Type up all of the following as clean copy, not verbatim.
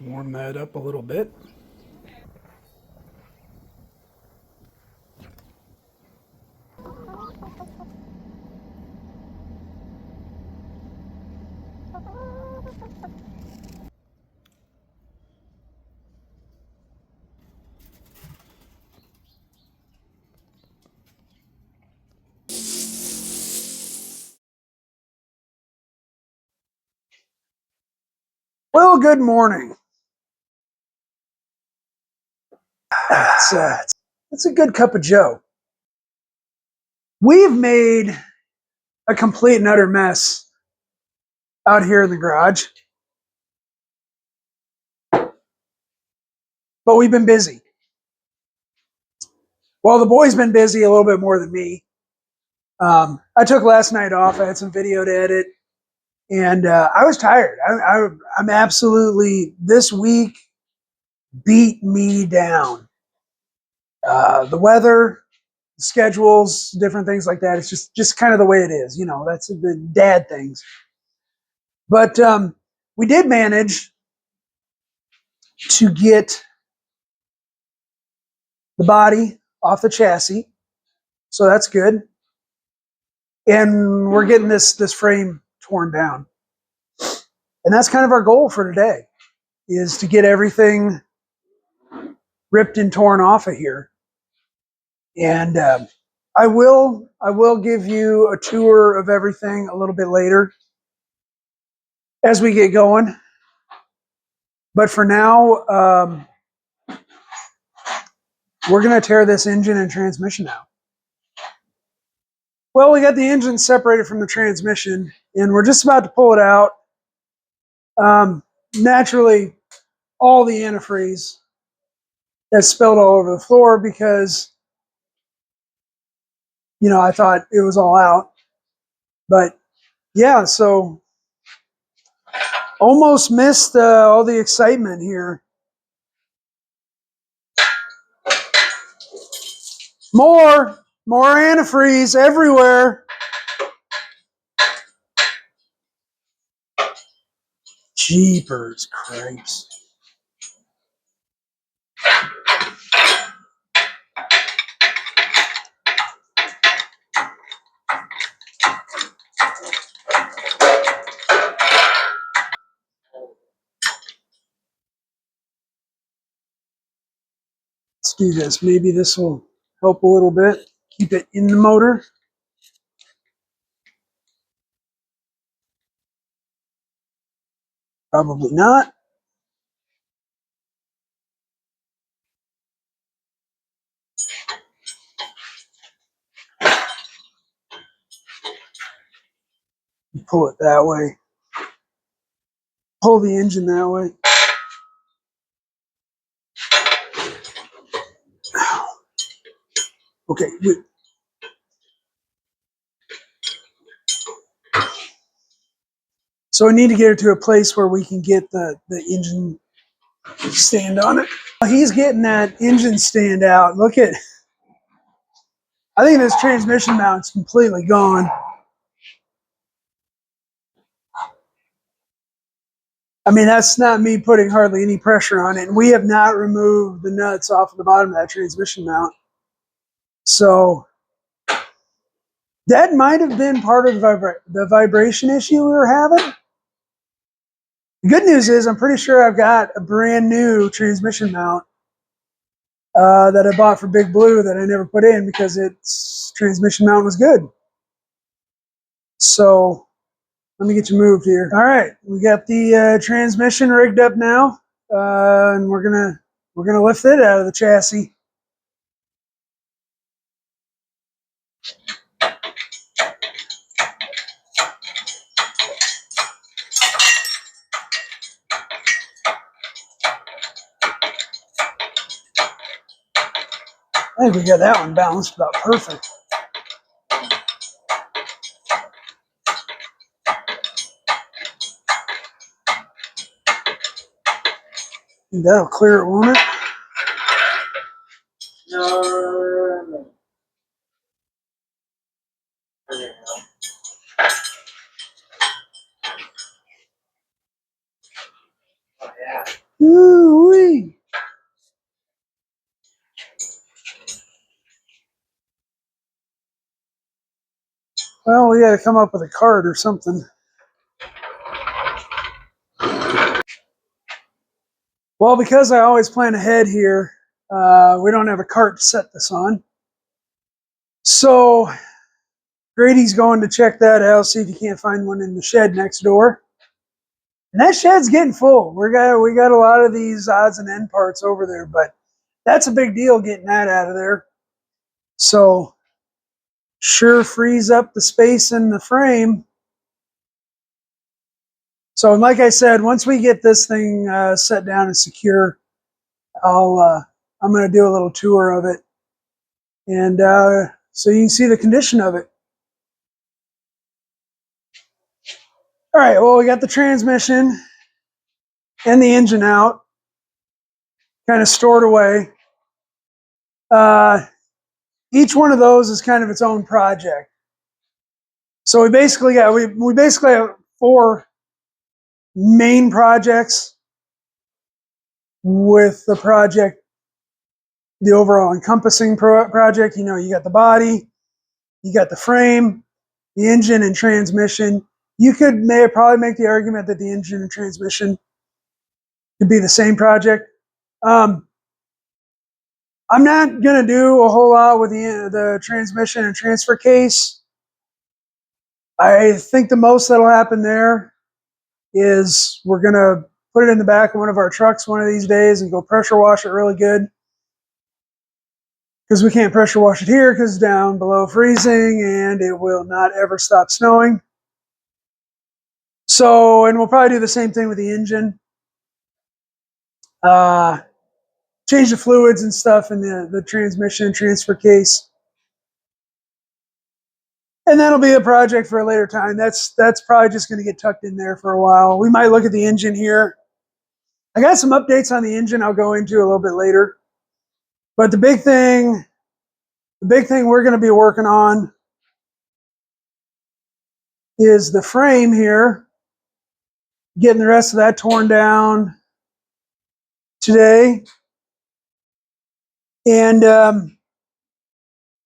Warm that up a little bit. Well, good morning. It's a good cup of joe. We've made a complete and utter mess out here in the garage, but we've been busy. Well, the boys been busy a little bit more than me. I took last night off. I had some video to edit, and I was tired. I'm absolutely, this week beat me down. The weather, schedules, different things like that. It's just kind of the way it is. You know, that's the dad things. But we did manage to get the body off the chassis, so that's good. And we're getting this frame torn down, and that's kind of our goal for today, is to get everything ripped and torn off of here. And I will give you a tour of everything a little bit later as we get going. But for now, we're going to tear this engine and transmission out. Well, we got the engine separated from the transmission, and we're just about to pull it out. Naturally, all the antifreeze has spilled all over the floor because, you know, I thought it was all out. But yeah, so almost missed all the excitement here. More antifreeze everywhere. Jeepers cripes. Let's do this. Maybe this will help a little bit. Keep it in the motor. Probably not. Pull it that way. Pull the engine that way. Okay. So we need to get it to a place where we can get the engine stand on it. He's getting that engine stand out. Look at, I think this transmission mount's completely gone. I mean, that's not me putting hardly any pressure on it. And we have not removed the nuts off of the bottom of that transmission mount. So that might have been part of the vibration issue we were having. The good news is I'm pretty sure I've got a brand new transmission mount that I bought for Big Blue that I never put in because its transmission mount was good. So let me get you moved here. All right, we got the transmission rigged up now, and we're gonna lift it out of the chassis. I think we got that one balanced about perfect. And that'll clear it, won't it? No. Oh, yeah. Ooh-wee. Well, we got to come up with a cart or something. Well, because I always plan ahead here, we don't have a cart to set this on. So Grady's going to check that out, see if he can't find one in the shed next door. And that shed's getting full. We got a lot of these odds and end parts over there, but that's a big deal getting that out of there. So sure frees up the space in the frame. So like I said, once we get this thing set down and secure, I'm going to do a little tour of it, and so you can see the condition of it. All right, well, we got the transmission and the engine out, kind of stored away. Each one of those is kind of its own project. So we basically have 4 main projects with the project, the overall encompassing project. You know, you got the body, you got the frame, the engine and transmission. You could probably make the argument that the engine and transmission could be the same project. I'm not going to do a whole lot with the transmission and transfer case. I think the most that'll happen there is we're going to put it in the back of one of our trucks one of these days and go pressure wash it really good. Because we can't pressure wash it here because it's down below freezing and it will not ever stop snowing. So, and we'll probably do the same thing with the engine. Change the fluids and stuff in the transmission transfer case. And that'll be a project for a later time. That's probably just going to get tucked in there for a while. We might look at the engine here. I got some updates on the engine I'll go into a little bit later. But the big thing we're going to be working on is the frame here. Getting the rest of that torn down today. And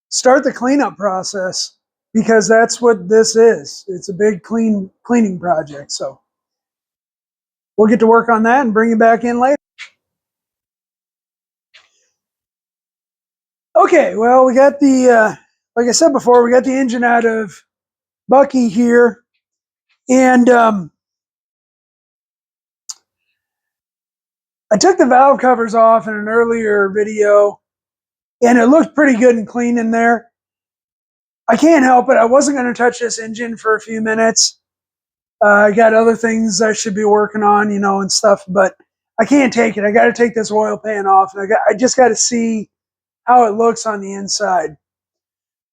start the cleanup process, because that's what this is. It's a big cleaning project. So we'll get to work on that and bring you back in later. Okay, well, we got the, like I said before, we got the engine out of Bucky here. And I took the valve covers off in an earlier video, and it looked pretty good and clean in there. I can't help it. I wasn't going to touch this engine for a few minutes. I got other things I should be working on, and stuff, but I can't take it. I got to take this oil pan off, and I just got to see how it looks on the inside.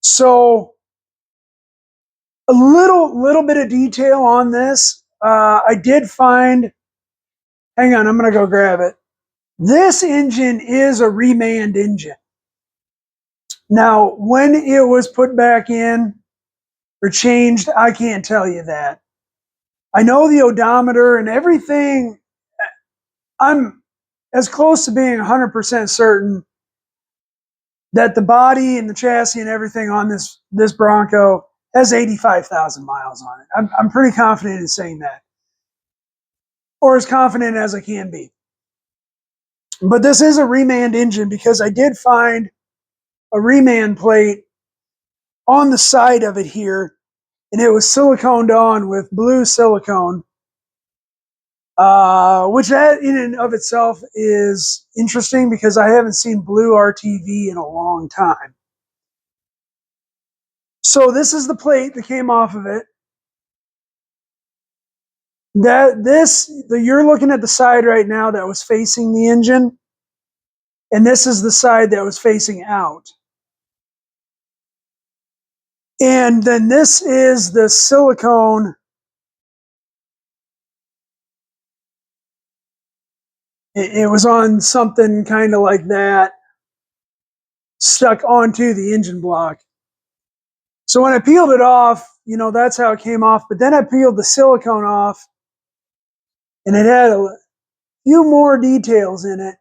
So a little bit of detail on this. I did find, hang on, I'm going to go grab it. This engine is a reman engine. Now, when it was put back in or changed, I can't tell you that. I know the odometer and everything. I'm as close to being 100% certain that the body and the chassis and everything on this Bronco has 85,000 miles on it. I'm pretty confident in saying that, or as confident as I can be. But this is a reman engine, because I did find a reman plate on the side of it here, and it was siliconed on with blue silicone, which that in and of itself is interesting, because I haven't seen blue RTV in a long time. So this is the plate that came off of it. You're looking at the side right now that was facing the engine, and this is the side that was facing out. And then this is the silicone. It was on something kind of like that, stuck onto the engine block. So when I peeled it off, that's how it came off. But then I peeled the silicone off, and it had few more details in it.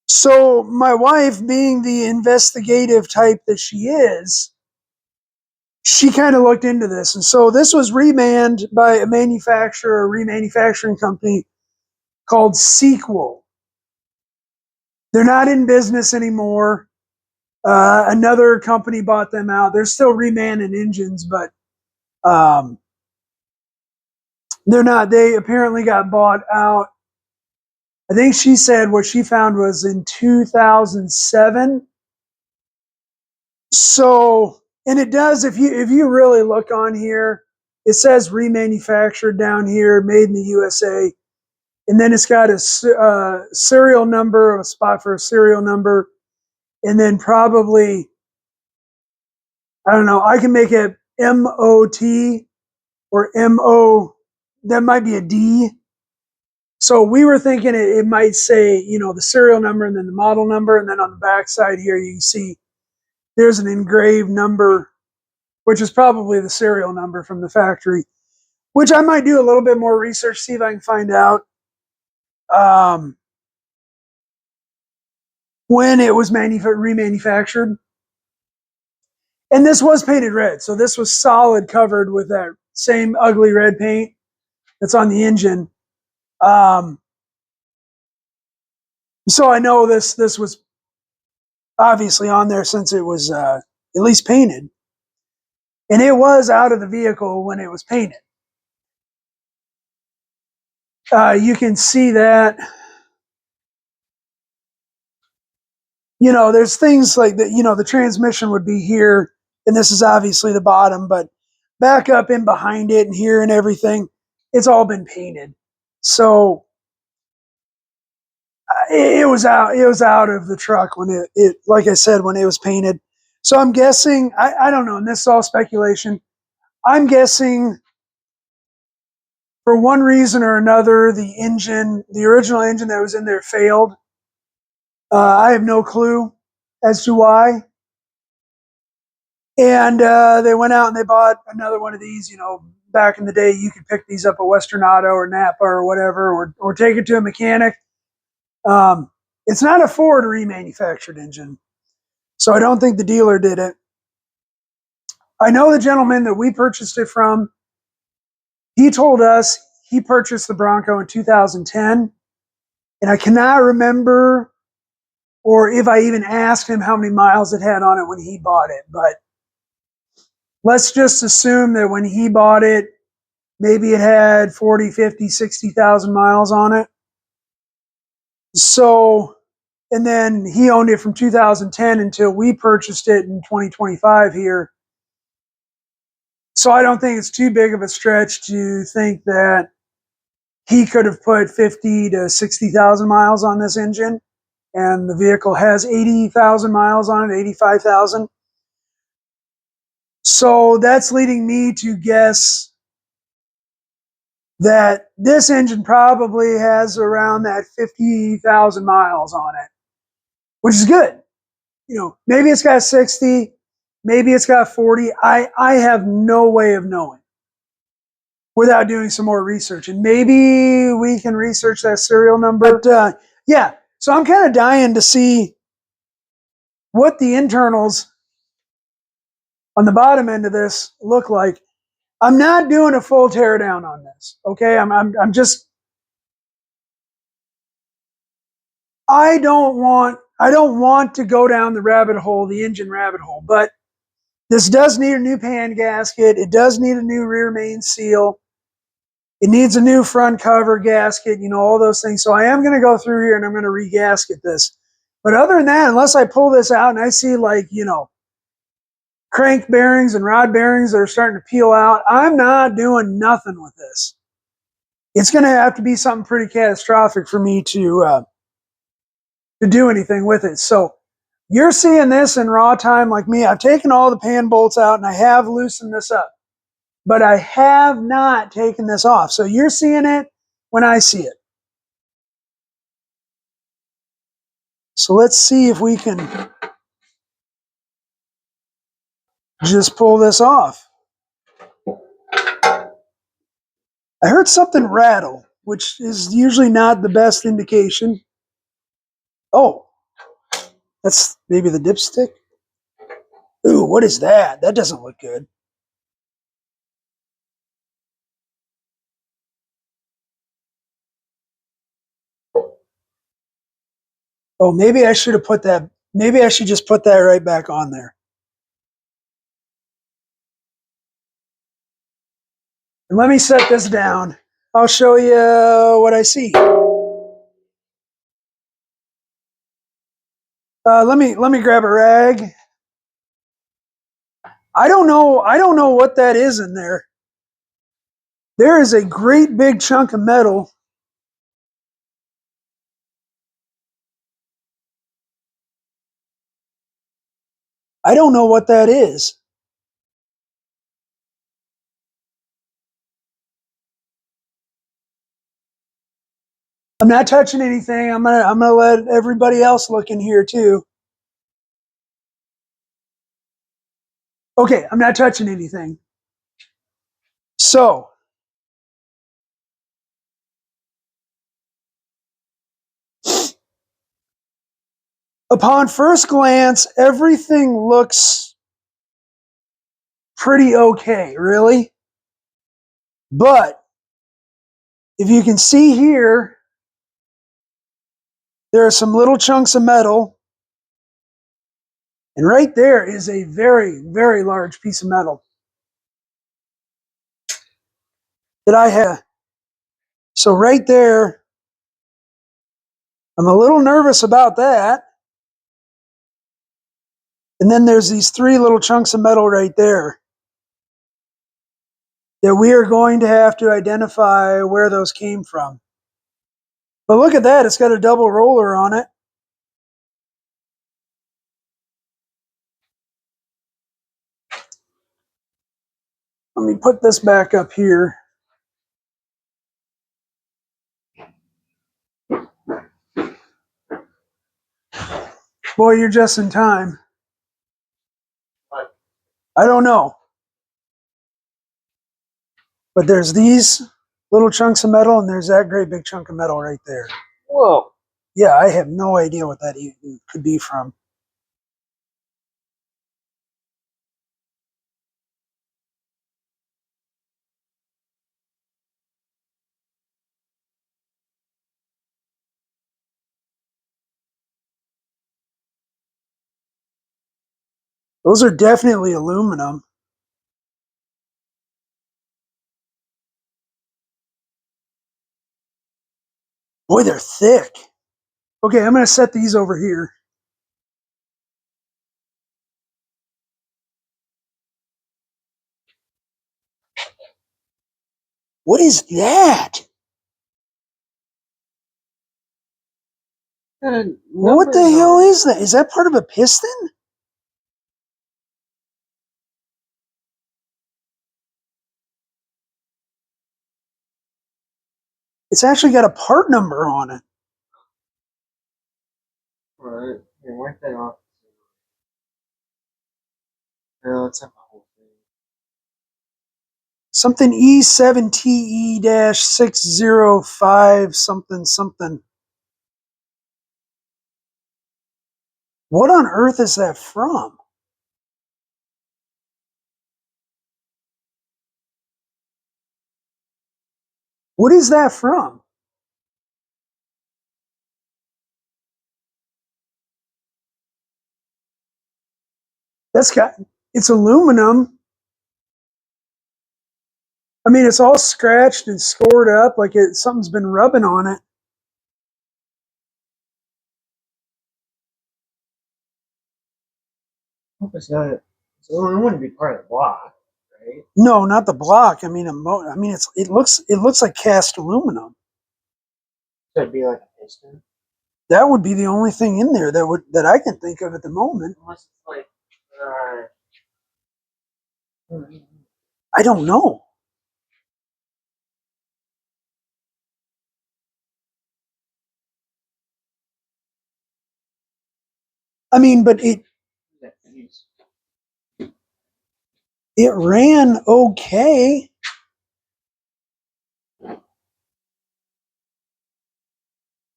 So my wife, being the investigative type that she is, she kind of looked into this. And so this was remanned by a manufacturer, a remanufacturing company called Sequel. They're not in business anymore. Another company bought them out. They're still remanning engines, but um, they're not. They apparently got bought out. I think she said what she found was in 2007. So, and it does, if you really look on here, it says remanufactured down here, made in the USA, and then it's got a serial number, a spot for a serial number, and then probably, I don't know, I can make it MOT or MO. That might be a D. So we were thinking it might say, the serial number and then the model number, and then on the back side here you can see there's an engraved number, which is probably the serial number from the factory, which I might do a little bit more research, see if I can find out um, when it was remanufactured. And this was painted red, so this was solid covered with that same ugly red paint that's on the engine. Um, so I know this was obviously on there since it was at least painted, and it was out of the vehicle when it was painted. You can see that, there's things like that, the transmission would be here, and this is obviously the bottom, but back up in behind it and here and everything, it's all been painted. So it was out of the truck when it like I said, when it was painted. So I'm guessing, I don't know, and this is all speculation. I'm guessing for one reason or another, the original engine that was in there failed. I have no clue as to why. And they went out and they bought another one of these. Back in the day, you could pick these up at Western Auto or Napa or whatever, or take it to a mechanic. Um, it's not a Ford remanufactured engine, so I don't think the dealer did it. I know the gentleman that we purchased it from. He told us he purchased the Bronco in 2010, and I cannot remember or if I even asked him how many miles it had on it when he bought it. But let's just assume that when he bought it, maybe it had 40, 50, 60,000 miles on it. So, and then he owned it from 2010 until we purchased it in 2025 here. So I don't think it's too big of a stretch to think that he could have put 50 to 60,000 miles on this engine, and the vehicle has 80,000 miles on it, 85,000. So that's leading me to guess that this engine probably has around that 50,000 miles on it, which is good. Maybe it's got 60, maybe it's got 40. I have no way of knowing without doing some more research. And maybe we can research that serial number. But yeah, so I'm kind of dying to see what the internals on the bottom end of this look like. I'm not doing a full teardown on this. Okay. I'm just, I don't want to go down the rabbit hole, the engine rabbit hole, but this does need a new pan gasket. It does need a new rear main seal. It needs a new front cover gasket, all those things. So I am going to go through here and I'm going to re-gasket this. But other than that, unless I pull this out and I see crank bearings and rod bearings that are starting to peel out, I'm not doing nothing with this. It's going to have to be something pretty catastrophic for me to do anything with it. So you're seeing this in raw time like me. I've taken all the pan bolts out and I have loosened this up, but I have not taken this off. So you're seeing it when I see it. So let's see if we can just pull this off. I heard something rattle. which is usually not the best indication. Oh, that's maybe the dipstick. Ooh, what is that? That doesn't look good. Oh, maybe I should have put that. Maybe I should just put that right back on there. And let me set this down. I'll show you what I see. Let me grab a rag. I don't know. I don't know what that is in there. There is a great big chunk of metal. I don't know what that is. I'm not touching anything. I'm gonna let everybody else look in here too. Okay, I'm not touching anything. So, upon first glance, everything looks pretty okay, really. But if you can see here, there are some little chunks of metal, and right there is a very, very large piece of metal that I have. So right there, I'm a little nervous about that. And then there's these three little chunks of metal right there that we are going to have to identify where those came from. But look at that, it's got a double roller on it. Let me put this back up here. Boy, you're just in time. I don't know. But there's these little chunks of metal, and there's that great big chunk of metal right there. Whoa. Yeah, I have no idea what that even could be from. Those are definitely aluminum. Boy, they're thick. Okay, I'm going to set these over here. What is that? What the hell is that? Is that part of a piston? It's actually got a part number on it. Right. Yeah, weren't they off? No, let's have the whole thing. Something E7TE-605 something something. What on earth is that from? What is that from? That's got, it's aluminum. I mean, it's all scratched and scored up like something's been rubbing on it. Hope it's not. So it wouldn't be part of the block, right? No, not the block. I mean, it looks like cast aluminum. So it'd be like a piston. That would be the only thing in there that I can think of at the moment. Unless it's like, I don't know. I mean, but it ran okay.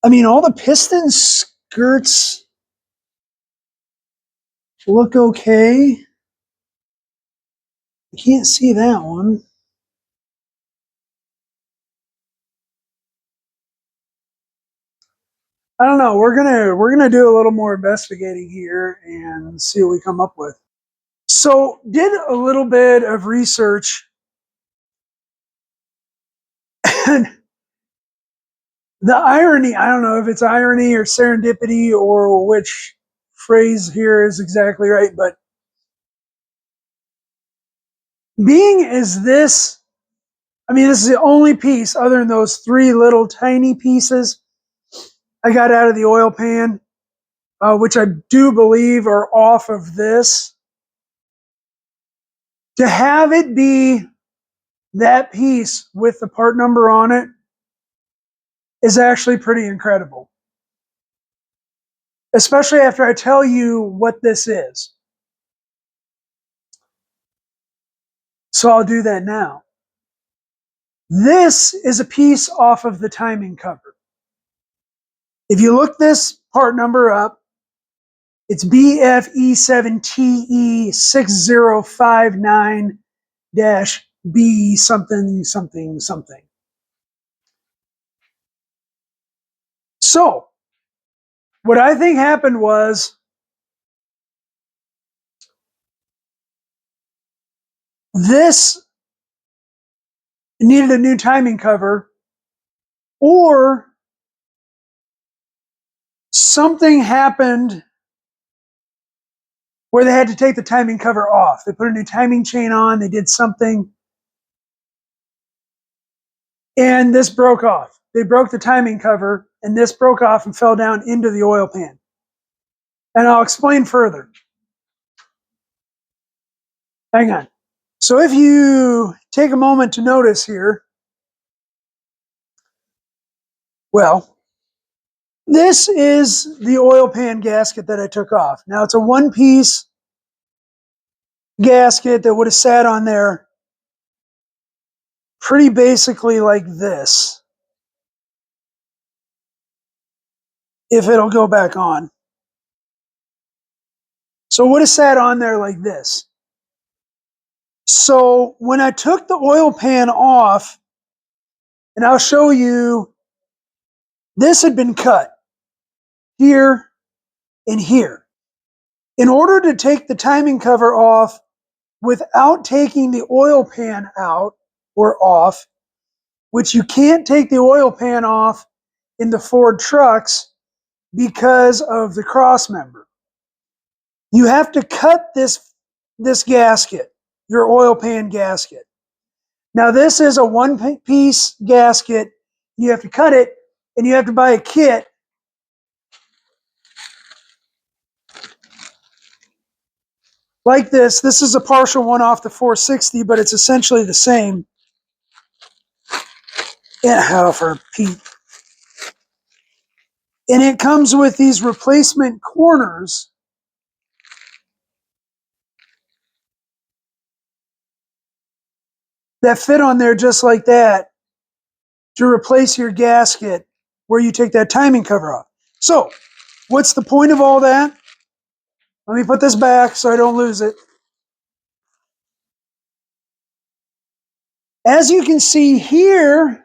I mean, all the piston skirts look okay. I can't see that one. I don't know. We're gonna do a little more investigating here and see what we come up with. So, did a little bit of research, and the irony, I don't know if it's irony or serendipity or which phrase here is exactly right, but being is this, I mean, this is the only piece other than those three little tiny pieces I got out of the oil pan, which I do believe are off of this. To have it be that piece with the part number on it is actually pretty incredible, especially after I tell you what this is. So I'll do that now. This is a piece off of the timing cover. If you look this part number up, it's BFE7TE6059 B something something something. So, what I think happened was this needed a new timing cover, or something happened where they had to take the timing cover off. They put a new timing chain on, they did something, and this broke off. They broke the timing cover, and this broke off and fell down into the oil pan. And I'll explain further. Hang on. So if you take a moment to notice here, well, this is the oil pan gasket that I took off. Now it's a one-piece gasket that would have sat on there pretty basically like this, if it'll go back on. So it would have sat on there like this. So when I took the oil pan off, and I'll show you, this had been cut here and here. In order to take the timing cover off without taking the oil pan out or off, which you can't take the oil pan off in the Ford trucks because of the cross member. You have to cut this gasket, your oil pan gasket. Now this is a one-piece gasket. You have to cut it, and you have to buy a kit like this. This is a partial one off the 460, but it's essentially the same. Yeah, for Pete. And it comes with these replacement corners that fit on there just like that to replace your gasket where you take that timing cover off. So, what's the point of all that? Let me put this back so I don't lose it. As you can see here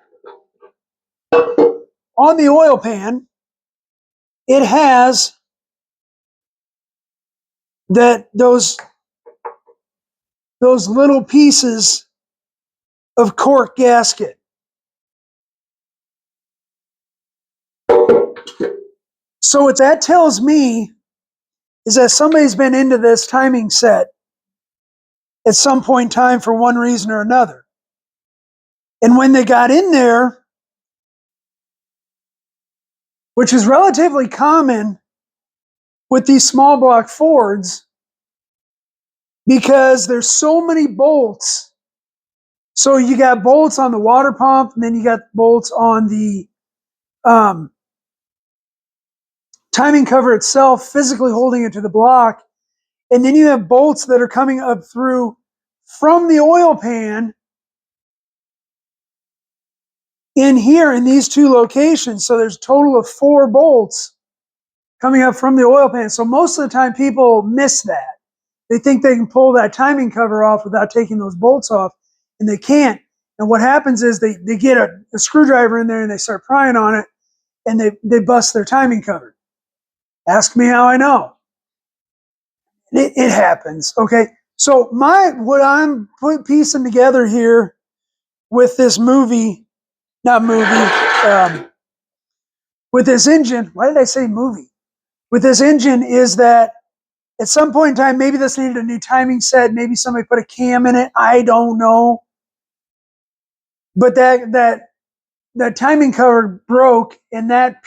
on the oil pan, it has those little pieces of cork gasket. So what that tells me is that somebody's been into this timing set at some point in time for one reason or another. And when they got in there, which is relatively common with these small block Fords, because there's so many bolts. So you got bolts on the water pump, and then you got bolts on the timing cover itself, physically holding it to the block. And then you have bolts that are coming up through from the oil pan in here in these two locations. So there's a total of 4 bolts coming up from the oil pan. So most of the time people miss that. They think they can pull that timing cover off without taking those bolts off, and they can't. And what happens is they get a screwdriver in there and they start prying on it, and they bust their timing cover. Ask me how I know. It happens. Okay. So what I'm piecing together here with this with this engine. Why did I say movie? With this engine is that at some point in time, maybe this needed a new timing set. Maybe somebody put a cam in it. I don't know. But that timing cover broke, and that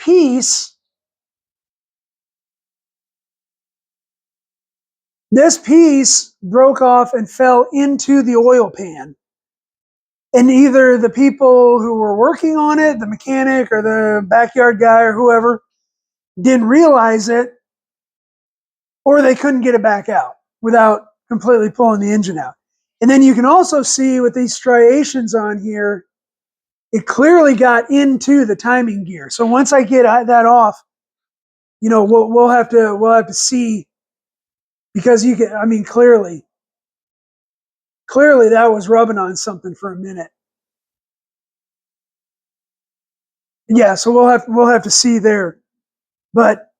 this piece broke off and fell into the oil pan. And either the people who were working on it, the mechanic or the backyard guy or whoever, didn't realize it, or they couldn't get it back out without completely pulling the engine out. And then you can also see with these striations on here, it clearly got into the timing gear. So once I get that off, we'll have to see, because you can, I mean, clearly that was rubbing on something for a minute. Yeah, so we'll have to see there. But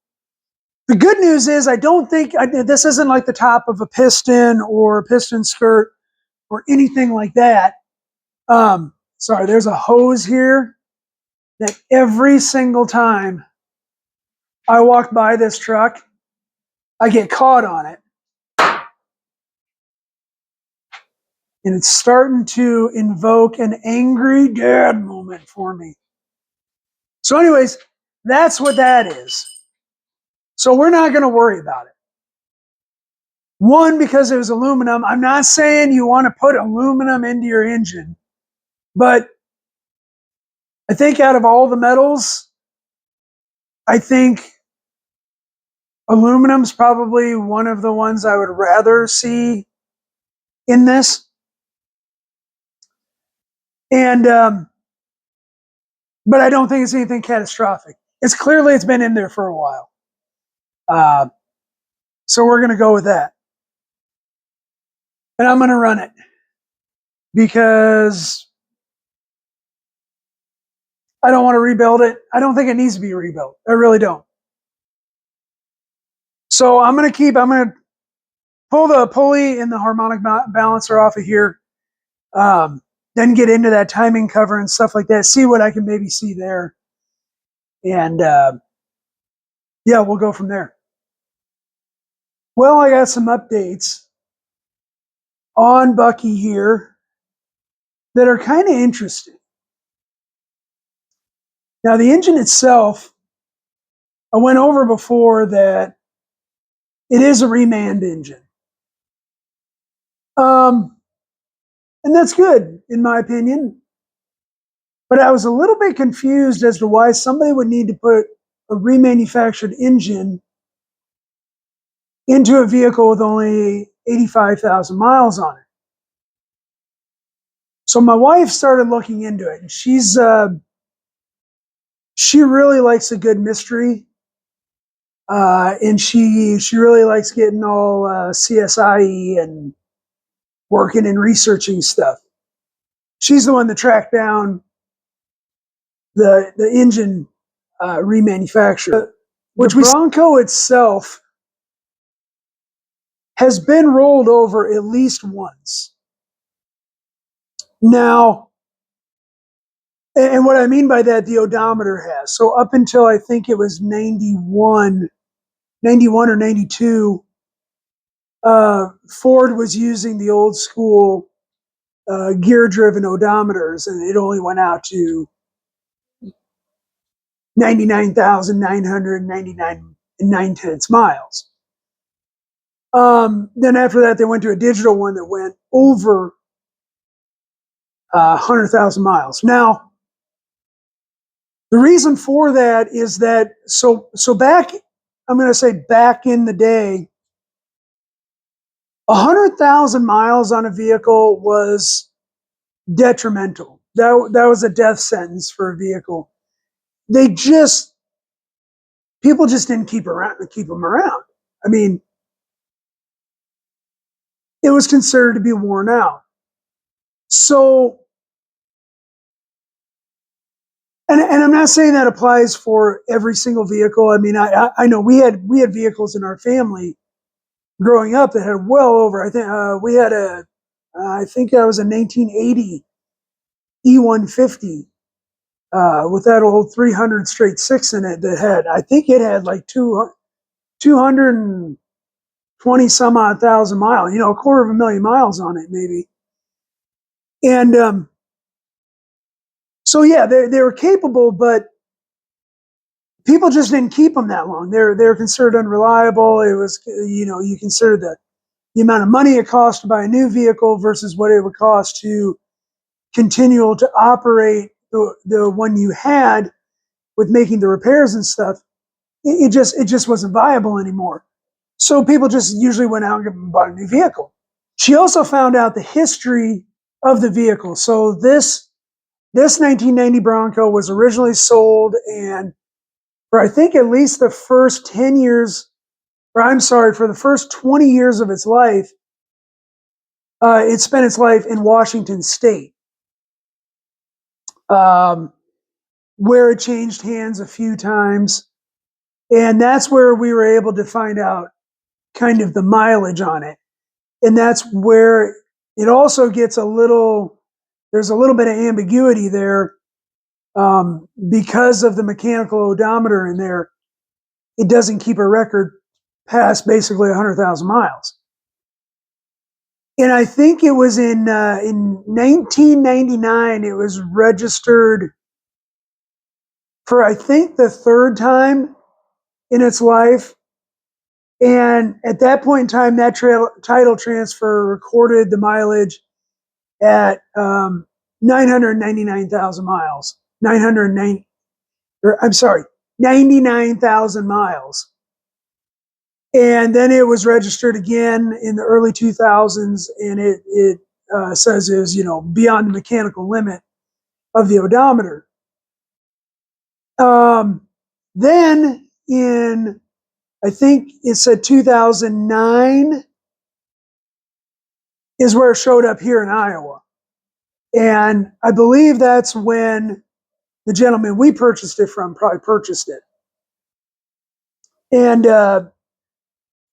the good news is I don't think this isn't like the top of a piston or a piston skirt or anything like that. Sorry, there's a hose here that every single time I walk by this truck, I get caught on it. And it's starting to invoke an angry dad moment for me. So anyways, that's what that is. So we're not going to worry about it. One, because it was aluminum. I'm not saying you want to put aluminum into your engine, but I think out of all the metals, I think aluminum's probably one of the ones I would rather see in this. And but I don't think it's anything catastrophic. It's been in there for a while. So we're going to go with that. And I'm going to run it because I don't want to rebuild it. I don't think it needs to be rebuilt. I really don't. So I'm going to pull the pulley and the harmonic balancer off of here. Then get into that timing cover and stuff like that. See what I can maybe see there. And yeah, we'll go from there. Well, I got some updates on Bucky here that are kind of interesting. Now, the engine itself, I went over before that it is a reman engine. And that's good, in my opinion. But I was a little bit confused as to why somebody would need to put a remanufactured engine into a vehicle with only 85,000 miles on it. So my wife started looking into it, and she really likes a good mystery, and she really likes getting all CSI and working and researching stuff. She's the one that tracked down the engine remanufacturer, which the Bronco itself has been rolled over at least once. Now, and what I mean by that, the odometer has. So up until I think it was 91 or 92, Ford was using the old school gear-driven odometers, and it only went out to 99,999 and 9/10 miles. Then after that, they went to a digital one that went over 100,000 miles. Now, the reason for that is that so back, I'm going to say back in the day, 100,000 miles on a vehicle was detrimental. that was a death sentence for a vehicle. People just didn't keep them around. I mean, it was considered to be worn out. So, and I'm not saying that applies for every single vehicle. I mean, I know we had vehicles in our family growing up that had well over. I think we had I think that was a 1980 E150 with that old 300 straight six in it. I think it had like 220 some odd thousand miles. You know, a quarter of a million miles on it, maybe. And so yeah, they were capable, but people just didn't keep them that long. They're considered unreliable. It was, you know, you consider the amount of money it cost to buy a new vehicle versus what it would cost to continue to operate the one you had with making the repairs and stuff. It just wasn't viable anymore. So people just usually went out and bought a new vehicle. She also found out the history of the vehicle. So this 1990 Bronco was originally sold, and for I think at least the first 10 years, or I'm sorry, for the first 20 years of its life, it spent its life in Washington State, um, where it changed hands a few times. And that's where we were able to find out kind of the mileage on it. And that's where it also gets there's a little bit of ambiguity there because of the mechanical odometer in there. It doesn't keep a record past basically 100,000 miles. And I think it was in 1999, it was registered for, I think, the third time in its life. And at that point in time, that title transfer recorded the mileage at 999,000 miles. 990, or I'm sorry, 99,000 miles. And then it was registered again in the early 2000s, and it says it was, you know, beyond the mechanical limit of the odometer. Um, then in, I think it said 2009 is where it showed up here in Iowa. And I believe that's when the gentleman we purchased it from probably purchased it. And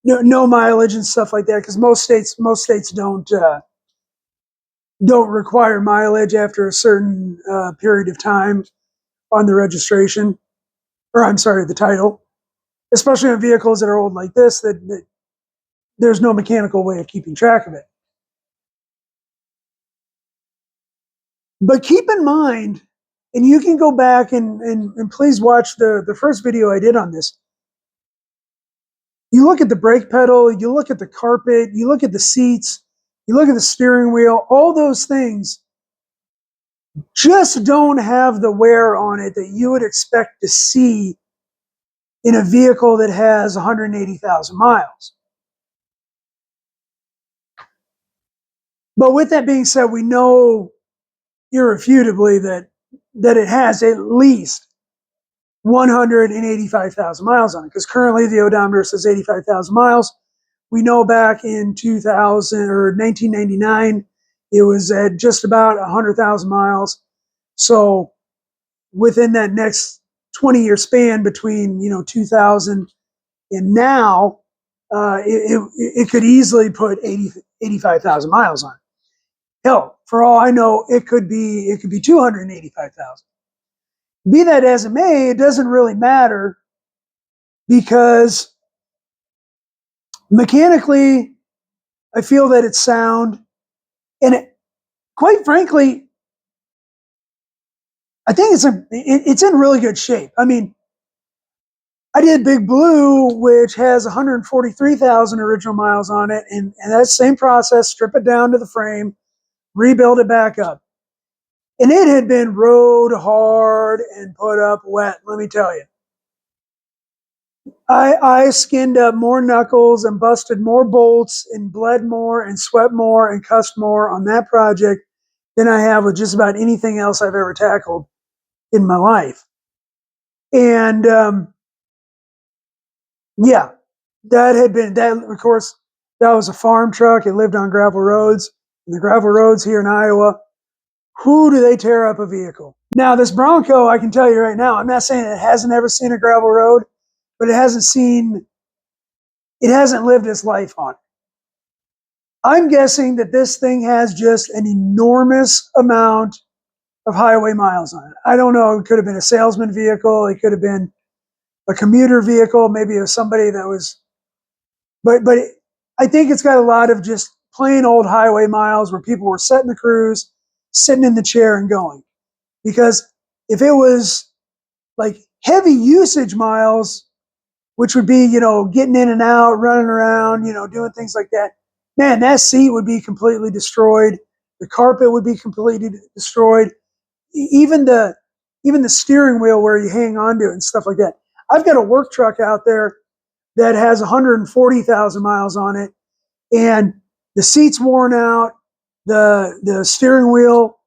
no mileage and stuff like that, because most states don't require mileage after a certain period of time on the registration, or I'm sorry, the title, especially on vehicles that are old like this, that there's no mechanical way of keeping track of it. But keep in mind, and you can go back and please watch the first video I did on this. You look at the brake pedal, you look at the carpet, you look at the seats, you look at the steering wheel, all those things just don't have the wear on it that you would expect to see in a vehicle that has 180,000 miles. But with that being said, we know irrefutably that it has at least 185,000 miles on it, because currently the odometer says 85,000 miles. We know back in 2000 or 1999, it was at just about 100,000 miles. So within that next 20-year span between 2000 and now, it could easily put 85,000 miles on it. Hell, for all I know, it could be 285,000. Be that as it may, it doesn't really matter, because mechanically, I feel that it's sound, and quite frankly, I think it's in really good shape. I mean, I did Big Blue, which has 143,000 original miles on it, and that same process, strip it down to the frame, rebuild it back up. And it had been rode hard and put up wet, let me tell you. I skinned up more knuckles and busted more bolts and bled more and sweat more and cussed more on that project than I have with just about anything else I've ever tackled in my life. And yeah, that had been that. Of course, that was a farm truck. It lived on gravel roads. And the gravel roads here in Iowa, who do they tear up a vehicle? Now, this Bronco, I can tell you right now, I'm not saying it hasn't ever seen a gravel road, but it hasn't lived its life on it. I'm guessing that this thing has just an enormous amount of highway miles on it. I don't know. It could have been a salesman vehicle. It could have been a commuter vehicle. Maybe it was somebody that was, but I think it's got a lot of just plain old highway miles where people were setting the cruise, sitting in the chair and going. Because if it was like heavy usage miles, which would be, getting in and out, running around, doing things like that, man, that seat would be completely destroyed. The carpet would be completely destroyed. Even the even the steering wheel where you hang onto it and stuff like that. I've got a work truck out there that has 140,000 miles on it, and the seat's worn out. The steering wheel,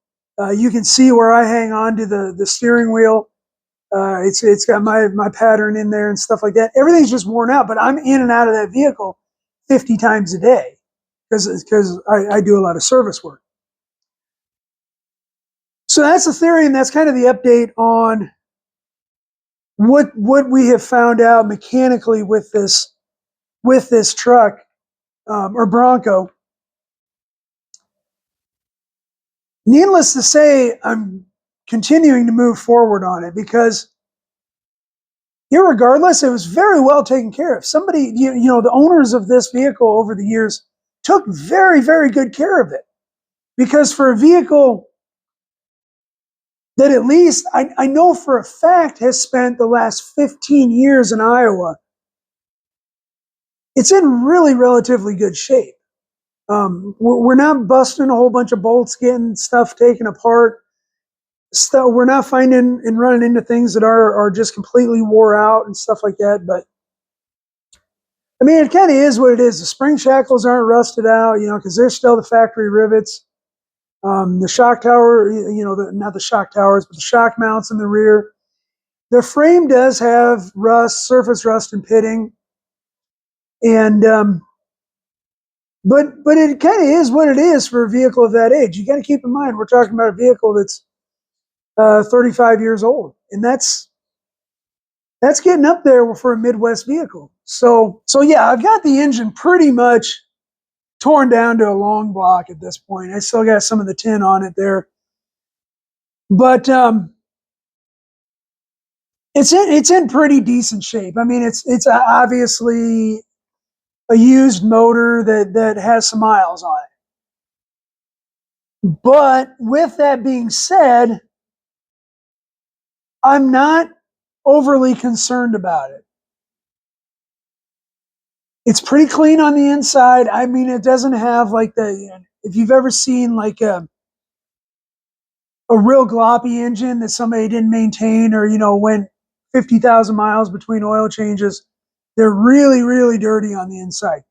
you can see where I hang on to the steering wheel. It's got my pattern in there and stuff like that. Everything's just worn out, but I'm in and out of that vehicle 50 times a day because I do a lot of service work. So that's the theory, and that's kind of the update on what we have found out mechanically with this truck or Bronco. Needless to say, I'm continuing to move forward on it because, irregardless, it was very well taken care of. Somebody, the owners of this vehicle over the years took very, very good care of it. Because for a vehicle that at least I know for a fact has spent the last 15 years in Iowa, it's in really relatively good shape. We're not busting a whole bunch of bolts, getting stuff taken apart. We're not finding and running into things that are just completely wore out and stuff like that. But I mean, it kind of is what it is. The spring shackles aren't rusted out, because they're still the factory rivets. The shock tower, not the shock towers, but the shock mounts in the rear. The frame does have rust, surface rust, and pitting, and but it kind of is what it is for a vehicle of that age. You got to keep in mind we're talking about a vehicle that's 35 years old, and that's getting up there for a Midwest vehicle. So yeah, I've got the engine pretty much torn down to a long block at this point. I still got some of the tin on it there, but it's in pretty decent shape. I mean, it's obviously a used motor that has some miles on it. But with that being said, I'm not overly concerned about it. It's pretty clean on the inside. I mean, it doesn't have like if you've ever seen like a real gloppy engine that somebody didn't maintain or, went 50,000 miles between oil changes, they're really, really dirty on the inside.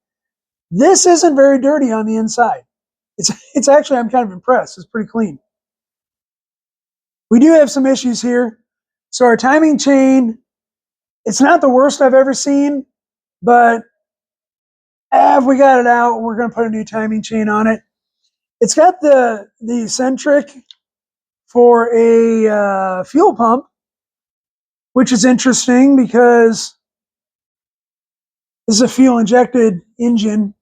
This isn't very dirty on the inside. It's actually, I'm kind of impressed. It's pretty clean. We do have some issues here. So our timing chain, it's not the worst I've ever seen, but if we got it out, we're going to put a new timing chain on it. It's got the eccentric for a fuel pump, which is interesting because this is a fuel injected engine,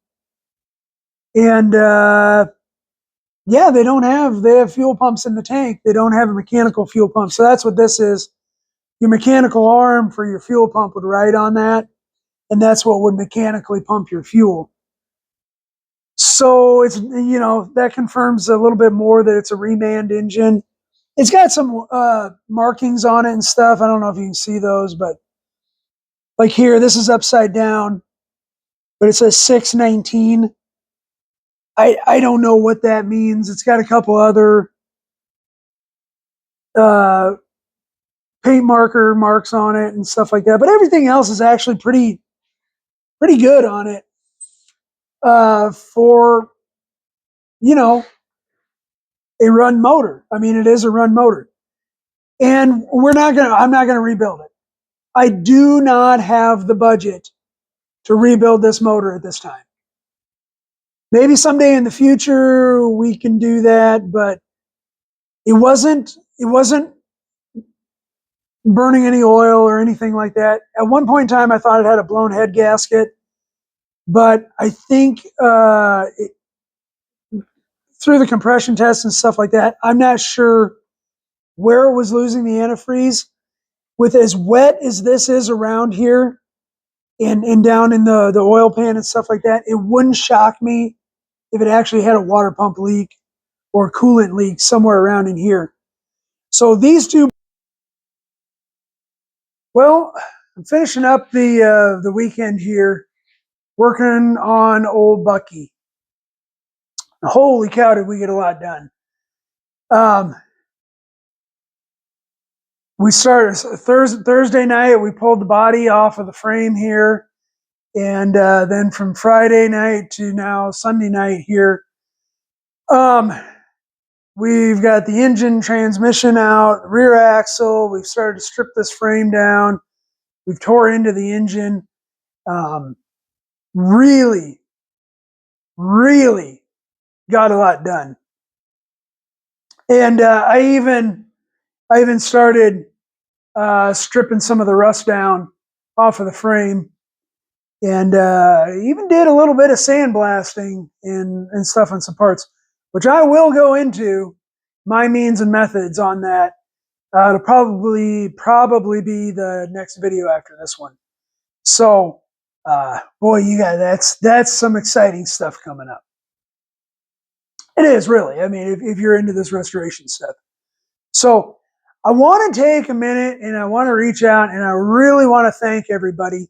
and yeah, they have fuel pumps in the tank. They don't have a mechanical fuel pump, so that's what this is. Your mechanical arm for your fuel pump would ride on that, and that's what would mechanically pump your fuel. So it's that confirms a little bit more that it's a reman engine. It's got some markings on it and stuff. I don't know if you can see those, but like here, this is upside down, but it says 619. I don't know what that means. It's got a couple other uh, paint marks on it and stuff like that, but everything else is actually pretty good on it for you know a run motor. I mean, it is a run motor. And I'm not going to rebuild it. I do not have the budget to rebuild this motor at this time. Maybe someday in the future we can do that, but it wasn't burning any oil or anything like that. At one point in time, I thought it had a blown head gasket, but I think through the compression tests and stuff like that, I'm not sure where it was losing the antifreeze. With as wet as this is around here and down in the oil pan and stuff like that, it wouldn't shock me if it actually had a water pump leak or coolant leak somewhere around in here. So these two, well, I'm finishing up the weekend here, working on old Bucky. Holy cow, did we get a lot done. We started Thursday night. We pulled the body off of the frame here, and then from Friday night to now Sunday night here, we've got the engine, transmission out, rear axle. We've started to strip this frame down. We've tore into the engine. Really, really got a lot done, and I even started stripping some of the rust down off of the frame, and even did a little bit of sandblasting and stuff on some parts, which I will go into my means and methods on that. It'll probably be the next video after this one. So, boy, you guys, that's some exciting stuff coming up. It is really. I mean, if you're into this restoration stuff. So I want to take a minute and I want to reach out and I really want to thank everybody.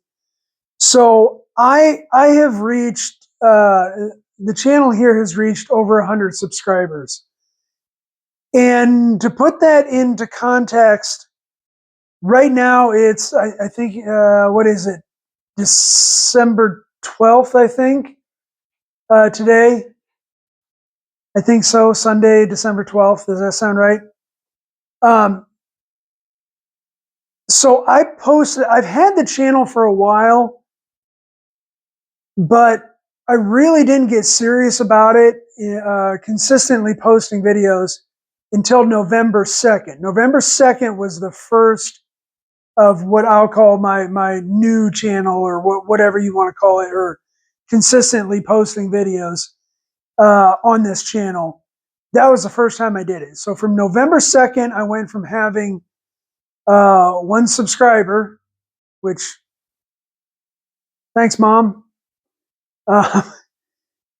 So I have reached, the channel here has reached over 100 subscribers. And to put that into context, right now it's, I think, what is it? December 12th, I think, today. I think so. Sunday, December 12th. Does that sound right? So I've had the channel for a while, but I really didn't get serious about it, consistently posting videos until November 2nd. November 2nd was the first of what I'll call my new channel, or whatever you want to call it, or consistently posting videos on this channel. That was the first time I did it. So from November 2nd, I went from having one subscriber, which, thanks, Mom, uh,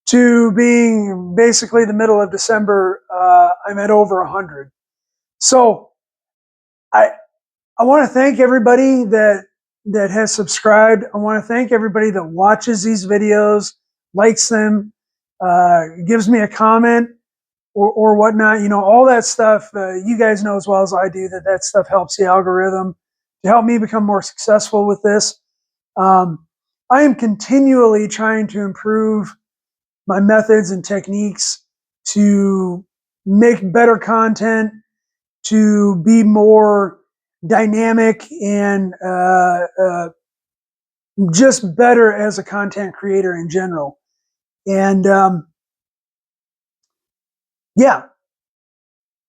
to being basically the middle of December, I'm at over 100. So I want to thank everybody that has subscribed. I want to thank everybody that watches these videos, likes them, gives me a comment or whatnot. You know, all that stuff. You guys know as well as I do that stuff helps the algorithm to help me become more successful with this. I am continually trying to improve my methods and techniques to make better content, to be more dynamic and just better as a content creator in general. And yeah,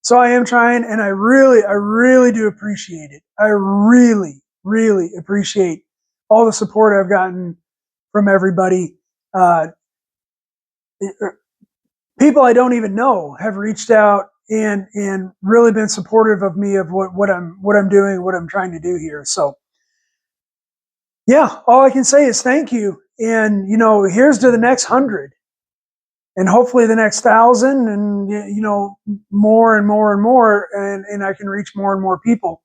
so I am trying, and I really do appreciate it. I really appreciate all the support I've gotten from everybody. People I don't even know have reached out and really been supportive of me, of what I'm doing, what I'm trying to do here. So yeah, all I can say is thank you. And you know, here's to the next 100, and hopefully the next 1,000, and you know, more and more and more, and I can reach more and more people.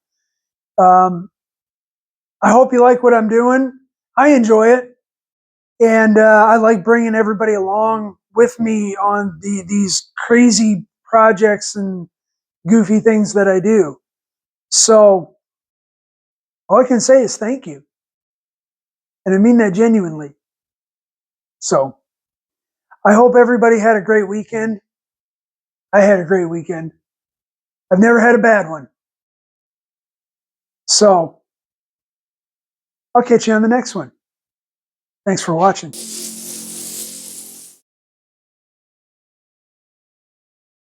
I hope you like what I'm doing. I enjoy it, and I like bringing everybody along with me on these crazy projects and goofy things that I do. So all I can say is thank you. And I mean that genuinely. So I hope everybody had a great weekend. I had a great weekend. I've never had a bad one. So I'll catch you on the next one. Thanks for watching.